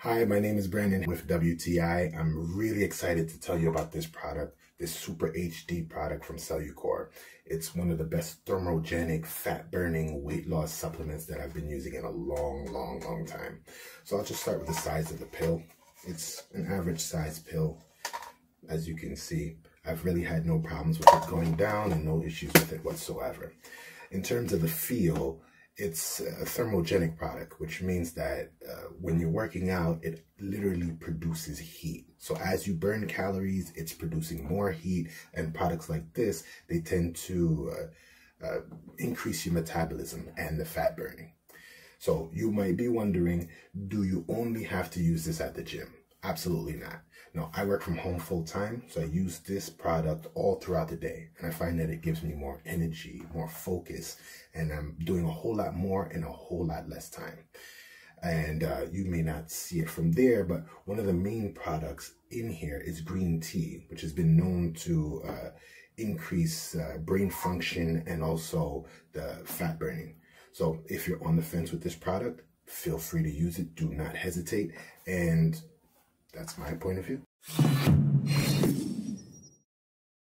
Hi, my name is Brandon with WTI. I'm really excited to tell you about this product, this SuperHD product from Cellucor. It's one of the best thermogenic, fat-burning weight loss supplements that I've been using in a long time. So I'll just start with the size of the pill. It's an average size pill. As you can see, I've really had no problems with it going down and no issues with it whatsoever. In terms of the feel, it's a thermogenic product, which means that when you're working out, it literally produces heat. So as you burn calories, it's producing more heat, and products like this, they tend to increase your metabolism and the fat burning. So you might be wondering, do you only have to use this at the gym? Absolutely not. No, I work from home full time, so I use this product all throughout the day. And I find that it gives me more energy, more focus, and I'm doing a whole lot more in a whole lot less time. And you may not see it from there, but one of the main products in here is green tea, which has been known to increase brain function and also the fat burning. So if you're on the fence with this product, feel free to use it. Do not hesitate. And that's my point of view.